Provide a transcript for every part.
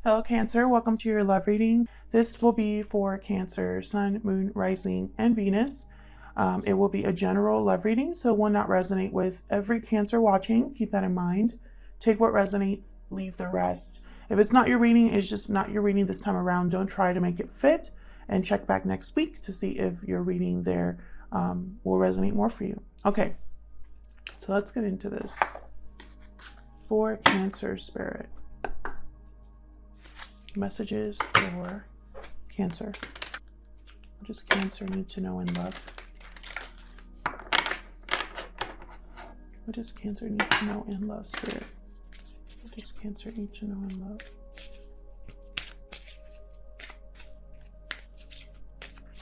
Hello Cancer, welcome to your love reading. This will be for Cancer, Sun, Moon, Rising, and Venus. It will be a general love reading, so it will not resonate with every Cancer watching. Keep that in mind. Take what resonates, leave the rest. If it's not your reading, it's just not your reading this time around. Don't try to make it fit, and check back next week to see if your reading there will resonate more for you. Okay, so let's get into this. For Cancer Spirit. Messages for Cancer. What does Cancer need to know in love? What does Cancer need to know in love, Spirit? What does Cancer need to know in love?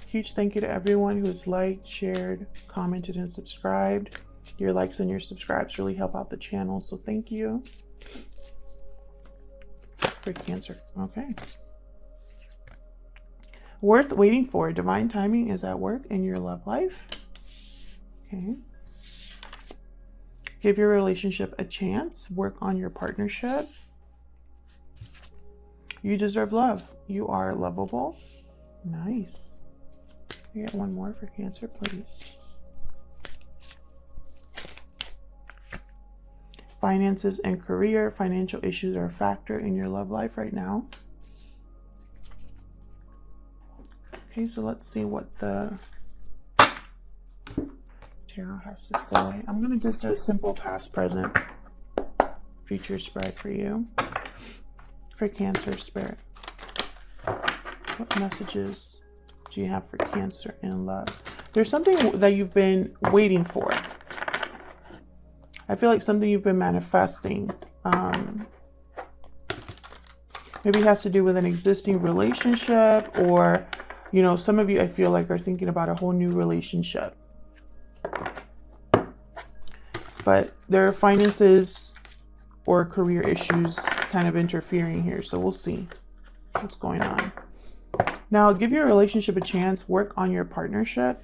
Huge thank you to everyone who has liked, shared, commented, and subscribed. Your likes and your subscribes really help out the channel, so thank you. For Cancer. Okay. Worth waiting for. Divine timing is at work in your love life. Okay. Give your relationship a chance. Work on your partnership. You deserve love. You are lovable. Nice. You get one more for Cancer, please. Finances and career. Financial issues are a factor in your love life right now. Okay, so let's see what the tarot has to say. I'm going to just do a simple past, present, future spread for you. For Cancer Spirit. What messages do you have for Cancer in love? There's something that you've been waiting for. I feel like something you've been manifesting. Maybe it has to do with an existing relationship, or, you know, some of you I feel like are thinking about a whole new relationship. But there are finances or career issues kind of interfering here. So we'll see what's going on. Now, give your relationship a chance. Work on your partnership.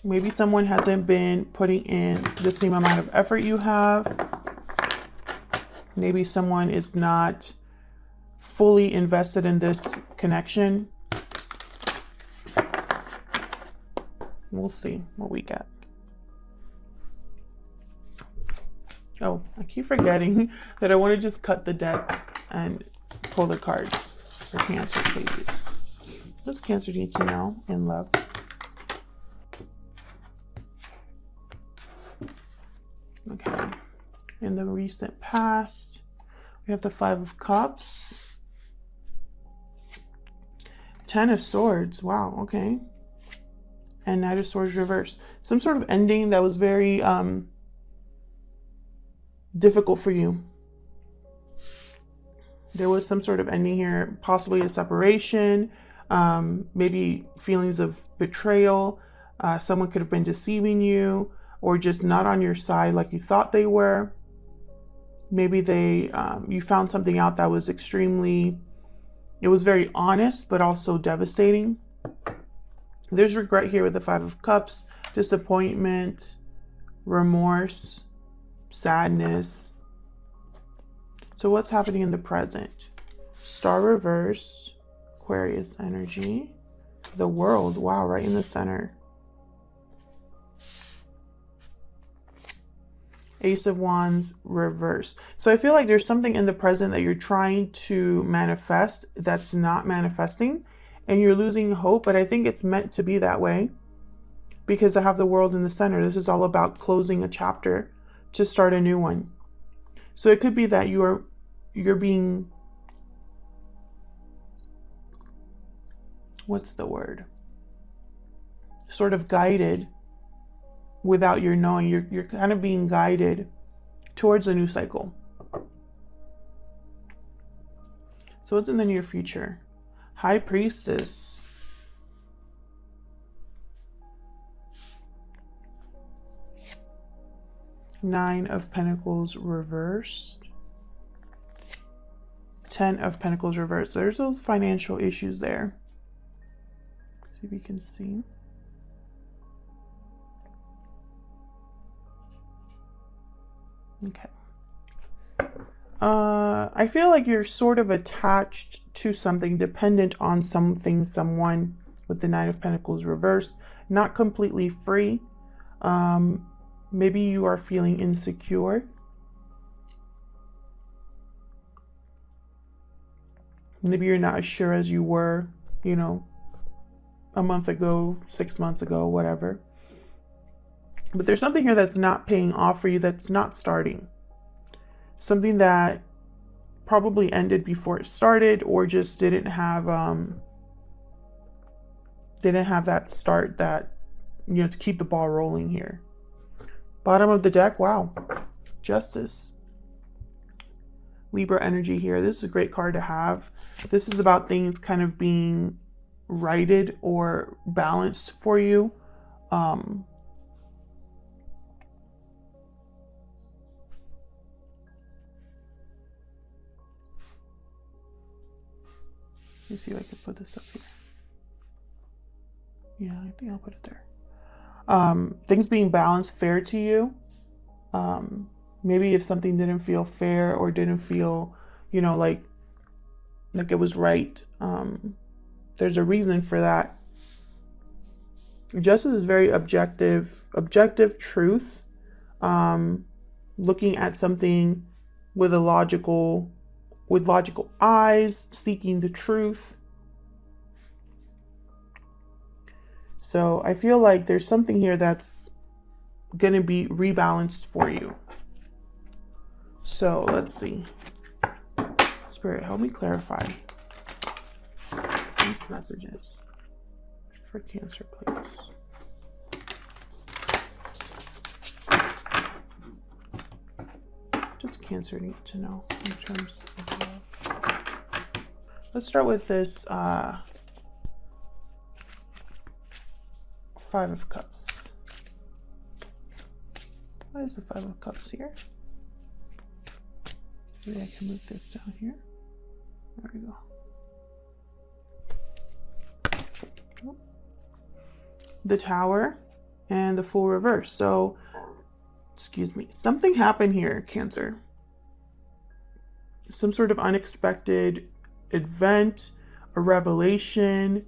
Maybe someone hasn't been putting in the same amount of effort you have. Maybe someone is not fully invested in this connection. We'll see what we get. Oh, I keep forgetting that I want to just cut the deck and pull the cards for Cancer, please. What does Cancer need to know in love? Okay, in the recent past, we have the Five of Cups, Ten of Swords, wow, okay, and Knight of Swords reversed. Some sort of ending that was very difficult for you. There was some sort of ending here, possibly a separation, maybe feelings of betrayal. Someone could have been deceiving you, or just not on your side like you thought they were. Maybe you found something out that was it was very honest, but also devastating. There's regret here with the Five of Cups, disappointment, remorse, sadness. So what's happening in the present? Star reversed, Aquarius energy, the World, wow, right in the center. Ace of Wands reversed. So I feel like there's something in the present that you're trying to manifest that's not manifesting, and you're losing hope, but I think it's meant to be that way because I have the World in the center. This is all about closing a chapter to start a new one. So it could be that you're being, what's the word? Sort of guided without your knowing. You're kind of being guided towards a new cycle. So what's in the near future? High Priestess. Nine of Pentacles reversed. Ten of Pentacles reversed. There's those financial issues there. See if you can see. Okay. I feel like you're sort of attached to something, dependent on something, someone, with the Nine of Pentacles reversed, not completely free. Maybe you are feeling insecure. Maybe you're not as sure as you were, you know, a month ago, 6 months ago, whatever. But there's something here that's not paying off for you, that's not starting. Something that probably ended before it started, or just didn't have that start, that, you know, to keep the ball rolling here. Bottom of the deck, wow. Justice. Libra energy here. This is a great card to have. This is about things kind of being righted or balanced for you. Let me see if I can put this up here. Yeah, I think I'll put it there. Things being balanced, fair to you. Maybe if something didn't feel fair or didn't feel, you know, like it was right, there's a reason for that. Justice is very objective truth. Looking at something with logical eyes, seeking the truth. So I feel like there's something here that's going to be rebalanced for you. So let's see. Spirit, help me clarify these messages for Cancer, please. Does Cancer need to know in terms of love? Let's start with this Five of Cups. Why is the Five of Cups here? Maybe I can move this down here. There we go. Oh. The Tower and the Fool reverse. So, excuse me, something happened here, Cancer. Some sort of unexpected event, a revelation.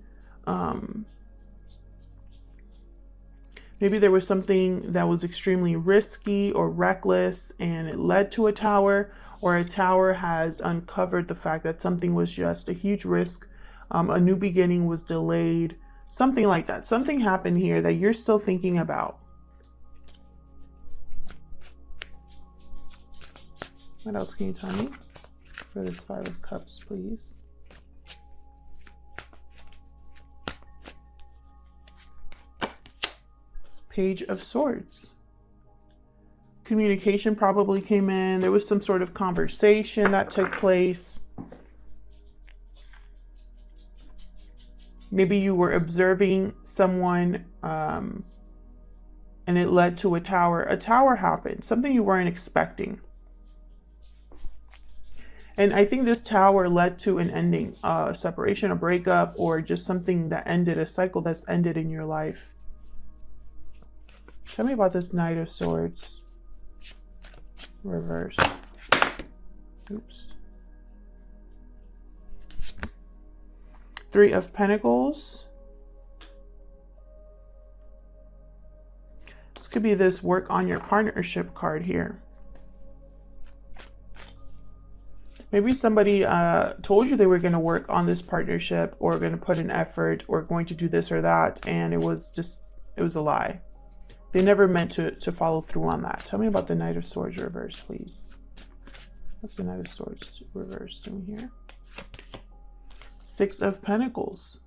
Maybe there was something that was extremely risky or reckless and it led to a tower, or a tower has uncovered the fact that something was just a huge risk. A new beginning was delayed, something like that. Something happened here that you're still thinking about. What else can you tell me for this Five of Cups, please? Page of Swords. Communication probably came in. There was some sort of conversation that took place. Maybe you were observing someone and it led to a tower. A tower happened, something you weren't expecting. And I think this tower led to an ending, a separation, a breakup, or just something that ended, a cycle that's ended in your life. Tell me about this Knight of Swords. Reverse. Oops. Three of Pentacles. This could be this work on your partnership card here. Maybe somebody told you they were going to work on this partnership, or going to put an effort, or going to do this or that, and it was a lie. They never meant to follow through on that. Tell me about the Knight of Swords reverse, please. What's the Knight of Swords reverse doing here? Six of Pentacles.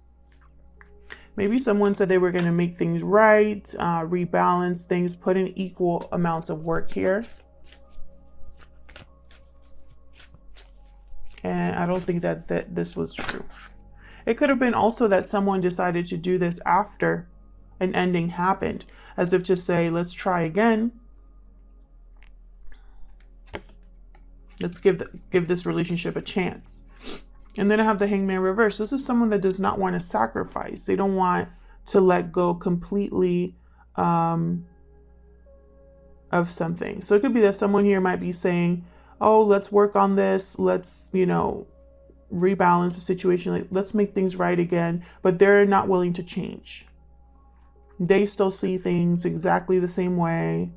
Maybe someone said they were going to make things right, rebalance things, put in equal amounts of work here. And I don't think that this was true. It could have been also that someone decided to do this after an ending happened, as if to say, let's try again. Let's give this relationship a chance. And then I have the Hangman reverse. This is someone that does not want to sacrifice. They don't want to let go completely. of something. So it could be that someone here might be saying, oh, let's work on this. Let's, you know, rebalance the situation. Like, let's make things right again. But they're not willing to change. They still see things exactly the same way.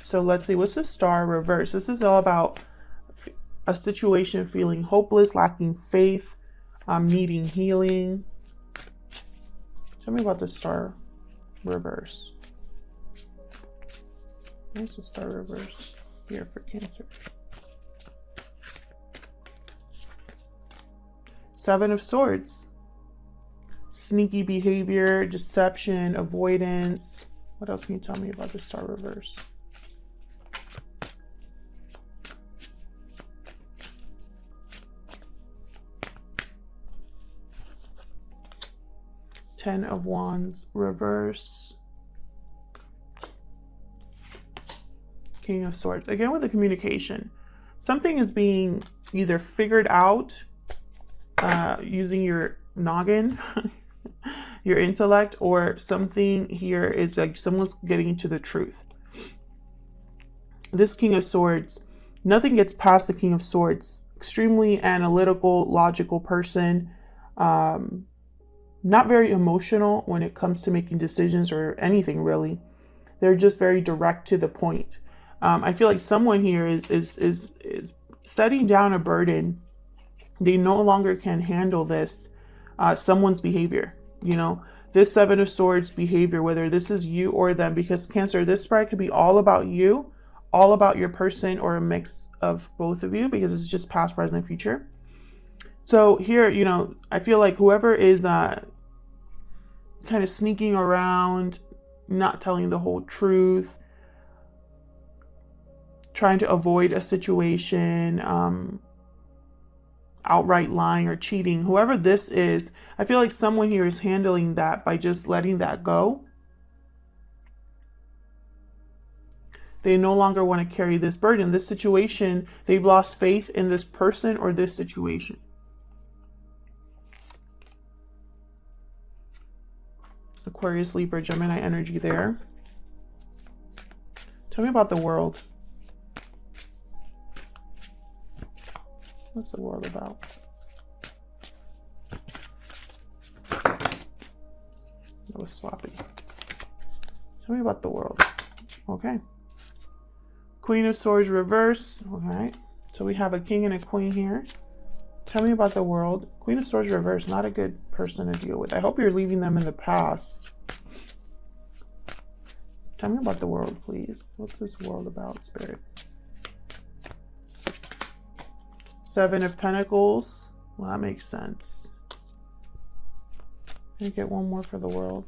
So let's see, what's the Star reverse? This is all about a situation feeling hopeless, lacking faith, needing healing. Tell me about the Star reverse. Where's the Star reverse here for Cancer? Seven of Swords. Sneaky behavior, deception, avoidance. What else can you tell me about the Star reverse? Ten of Wands reverse. King of Swords. Again with the communication. Something is being either figured out using your noggin, your intellect, or something here is like someone's getting to the truth. This King of Swords, nothing gets past the King of Swords. Extremely analytical, logical person. Not very emotional when it comes to making decisions or anything really. They're just very direct to the point. I feel like someone here is setting down a burden. They no longer can handle this. Someone's behavior, you know, this Seven of Swords behavior, whether this is you or them, because Cancer, this spread could be all about you, all about your person, or a mix of both of you, because it's just past, present, future. So here, you know, I feel like whoever is kind of sneaking around, not telling the whole truth, trying to avoid a situation, outright lying or cheating, whoever this is, I feel like someone here is handling that by just letting that go. They no longer want to carry this burden. This situation, they've lost faith in this person or this situation. Aquarius, Libra, Gemini energy there. Tell me about the World. What's the World about? That was sloppy. Tell me about the World. Okay. Queen of Swords reverse. All right. So we have a king and a queen here. Tell me about the World. Queen of Swords reverse. Not a good person to deal with. I hope you're leaving them in the past. Tell me about the World, please. What's this World about, Spirit? Seven of Pentacles. Well, that makes sense. Can you get one more for the World?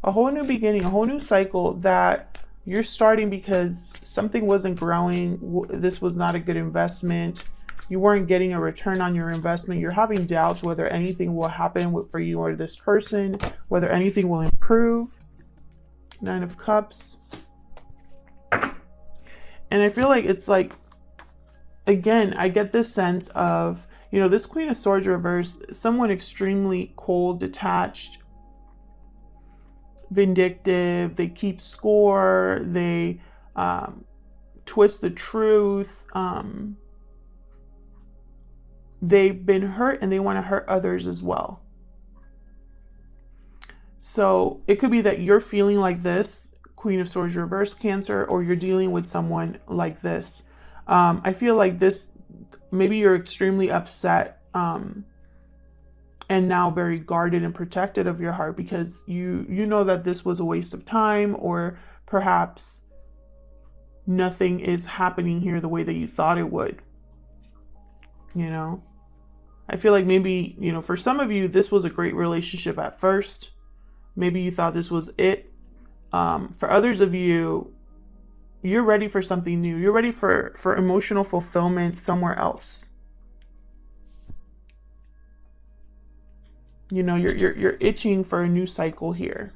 A whole new beginning, a whole new cycle that you're starting because something wasn't growing. This was not a good investment. You weren't getting a return on your investment. You're having doubts whether anything will happen for you or this person, whether anything will improve. Nine of Cups. And I feel like it's like, again, I get this sense of, you know, this Queen of Swords reverse, someone extremely cold, detached, vindictive. They keep score. They twist the truth. They've been hurt and they want to hurt others as well. So it could be that you're feeling like this, Queen of Swords reverse, Cancer, or you're dealing with someone like this. I feel like this, maybe you're extremely upset and now very guarded and protected of your heart because you know that this was a waste of time, or perhaps nothing is happening here the way that you thought it would. You know, I feel like maybe, you know, for some of you, this was a great relationship at first. Maybe you thought this was it. For others of you, you're ready for something new. You're ready for emotional fulfillment somewhere else. You know, you're itching for a new cycle here.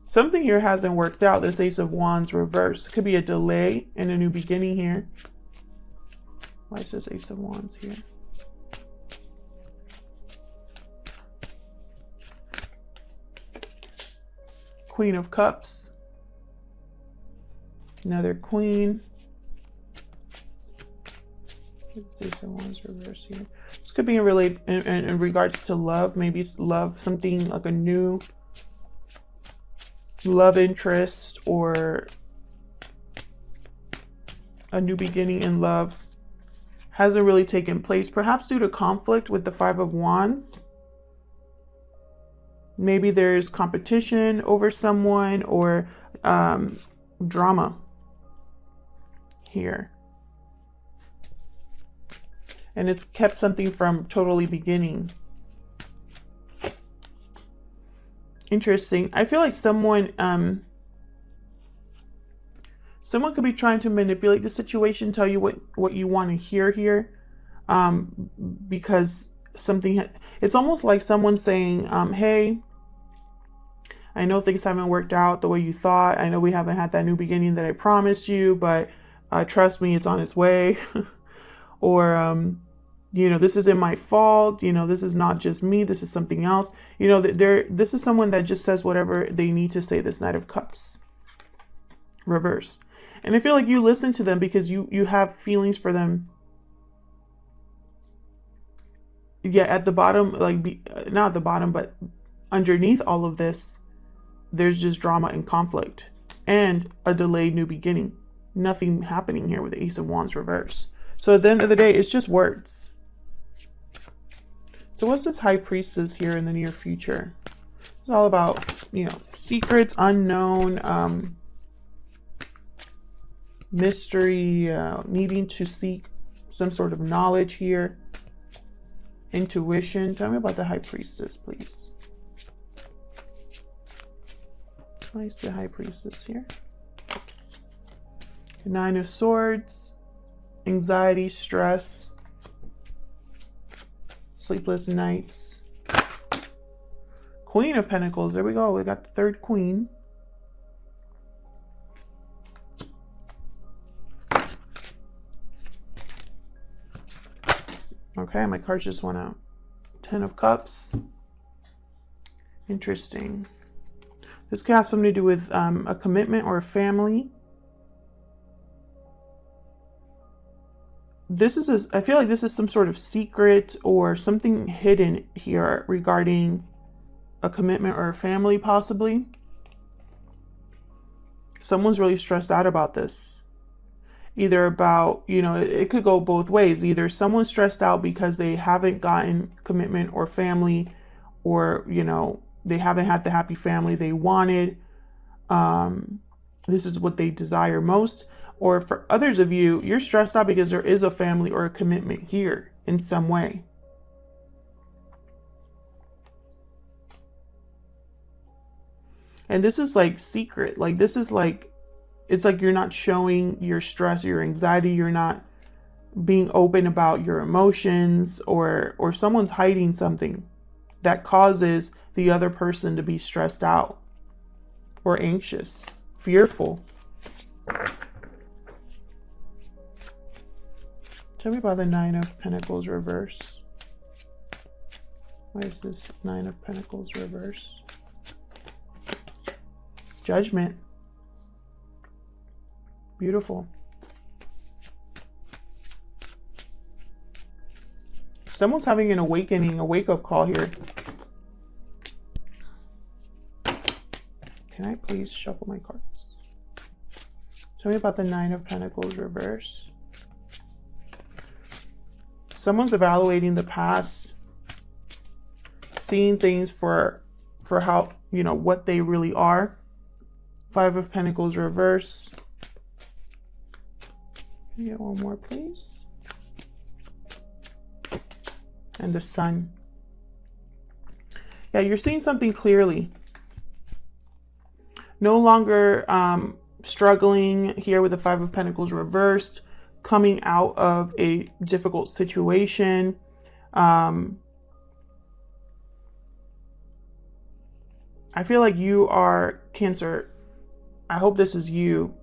Something here hasn't worked out. This Ace of Wands reverse. Could be a delay in a new beginning here. Why is this Ace of Wands here? Queen of Cups. Another Queen. Ace of Wands reverse here. This could be in regards to love. Maybe love, something like a new love interest or a new beginning in love hasn't really taken place, perhaps due to conflict with the Five of Wands. Maybe there's competition over someone or drama here. And it's kept something from totally beginning. Interesting. I feel like someone could be trying to manipulate the situation, tell you what you want to hear here, because it's almost like someone saying, hey, I know things haven't worked out the way you thought. I know we haven't had that new beginning that I promised you, but trust me, it's on its way. Or, you know, this isn't my fault. You know, this is not just me. This is something else. You know, this is someone that just says whatever they need to say. This Knight of Cups reversed. And I feel like you listen to them because you have feelings for them. Yeah, at the bottom, like, not at the bottom, but underneath all of this, there's just drama and conflict and a delayed new beginning. Nothing happening here with the Ace of Wands reverse. So at the end of the day, it's just words. So what's this High Priestess here in the near future? It's all about, you know, secrets, unknown, mystery, needing to seek some sort of knowledge here. Intuition. Tell me about the High Priestess, please. Why is the High Priestess here? Nine of Swords. Anxiety, stress, sleepless nights. Queen of Pentacles. There we go. We got the third Queen. Okay, my cards just went out. Ten of Cups. Interesting. This could have something to do with a commitment or a family. I feel like this is some sort of secret or something hidden here regarding a commitment or a family, possibly. Someone's really stressed out about this. Either about, you know, it could go both ways. Either someone's stressed out because they haven't gotten commitment or family, or, you know, they haven't had the happy family they wanted. This is what they desire most. Or for others of you, you're stressed out because there is a family or a commitment here in some way. And this is like secret. Like this is like, it's like you're not showing your stress, your anxiety. You're not being open about your emotions, or someone's hiding something that causes the other person to be stressed out or anxious, fearful. Tell me about the Nine of Pentacles reverse. Why is this Nine of Pentacles reverse? Judgment. Beautiful. Someone's having an awakening, a wake-up call here. Can I please shuffle my cards? Tell me about the Nine of Pentacles reverse. Someone's evaluating the past, seeing things for how, you know, what they really are. Five of Pentacles reverse. Can you get one more, please? And the Sun. Yeah, you're seeing something clearly. No longer struggling here with the Five of Pentacles reversed. Coming out of a difficult situation. I feel like you are, Cancer, I hope this is you,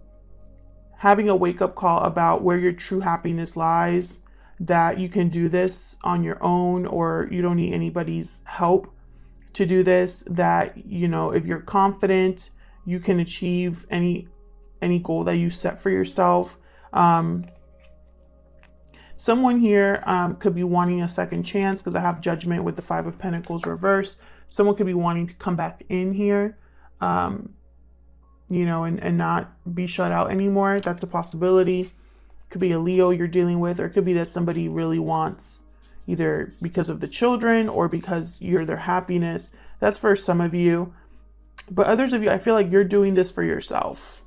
having a wake-up call about where your true happiness lies, that you can do this on your own, or you don't need anybody's help to do this, that, you know, if you're confident, you can achieve any goal that you set for yourself. Someone here could be wanting a second chance, because I have Judgment with the Five of Pentacles reversed. Someone could be wanting to come back in here, you know, and not be shut out anymore. That's a possibility. Could be a Leo you're dealing with, or it could be that somebody really wants, either because of the children or because you're their happiness. That's for some of you. But others of you, I feel like you're doing this for yourself.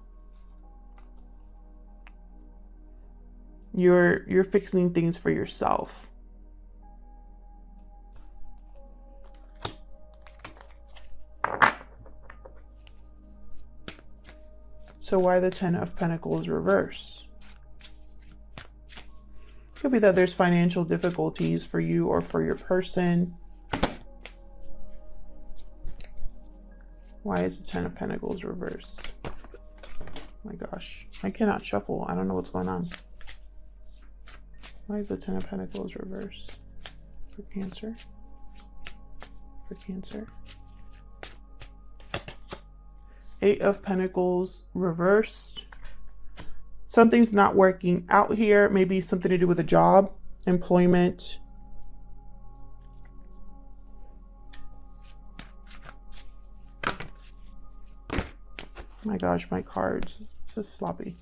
You're fixing things for yourself. So why the Ten of Pentacles reverse? Could be that there's financial difficulties for you or for your person. Why is the Ten of Pentacles reversed? Oh my gosh, I cannot shuffle. I don't know what's going on. Why is the Ten of Pentacles reversed? For Cancer. For Cancer. Eight of Pentacles reversed. Something's not working out here. Maybe something to do with a job, employment. My gosh, my cards. This is sloppy.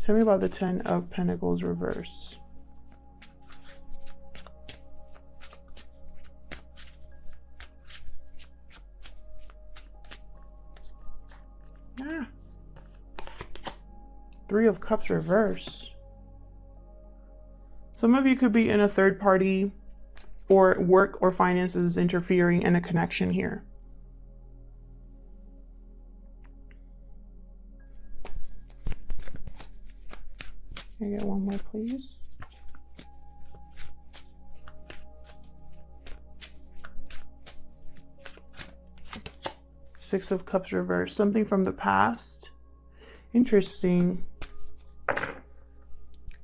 Tell me about the Ten of Pentacles reverse. Three of Cups reverse. Some of you could be in a third party, or work or finances interfering in a connection here. Can I get one more, please? Six of Cups reverse. Something from the past. Interesting.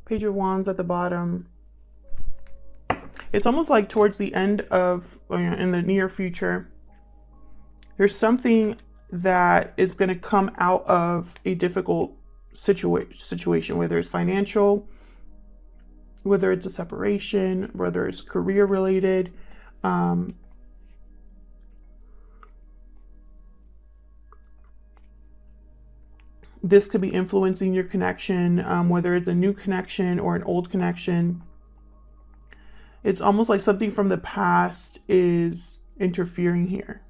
Page of Wands at the bottom. It's almost like towards the end of, in the near future, there's something that is going to come out of a difficult situation, whether it's financial, whether it's a separation, whether it's career related. This could be influencing your connection, whether it's a new connection or an old connection. It's almost like something from the past is interfering here.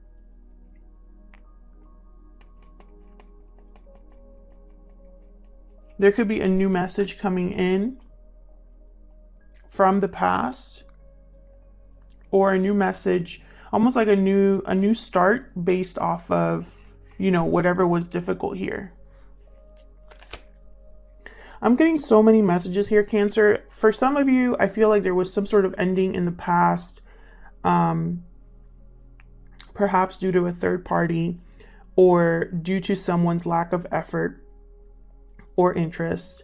There could be a new message coming in from the past, or a new message, almost like a new start based off of, you know, whatever was difficult here. I'm getting so many messages here, Cancer. For some of you, I feel like there was some sort of ending in the past, perhaps due to a third party or due to someone's lack of effort or interest.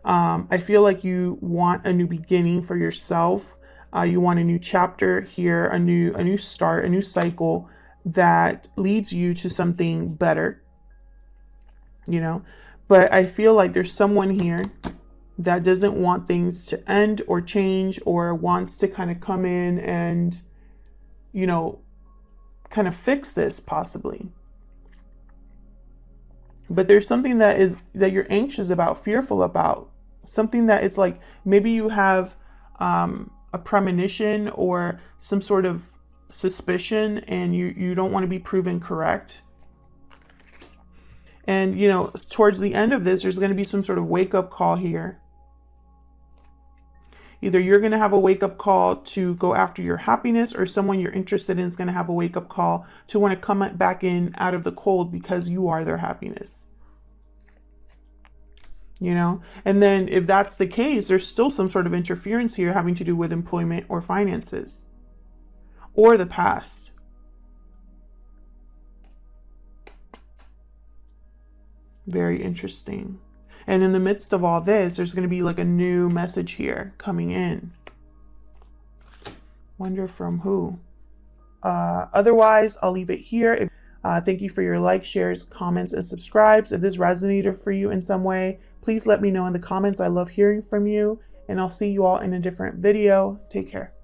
I feel like you want a new beginning for yourself. You want a new chapter here, a new start, a new cycle that leads you to something better, you know. But I feel like there's someone here that doesn't want things to end or change, or wants to kind of come in and, you know, kind of fix this possibly. But there's something that you're anxious about, fearful about, something that it's like maybe you have a premonition or some sort of suspicion, and you don't want to be proven correct. And, you know, towards the end of this, there's going to be some sort of wake-up call here. Either you're going to have a wake-up call to go after your happiness, or someone you're interested in is going to have a wake-up call to want to come back in out of the cold because you are their happiness. You know? And then if that's the case, there's still some sort of interference here having to do with employment or finances or the past. Very interesting. And in the midst of all this, there's going to be like a new message here coming in. Wonder from who? Otherwise, I'll leave it here. Thank you for your likes, shares, comments, and subscribes. If this resonated for you in some way, please let me know in the comments. I love hearing from you, and I'll see you all in a different video. Take care.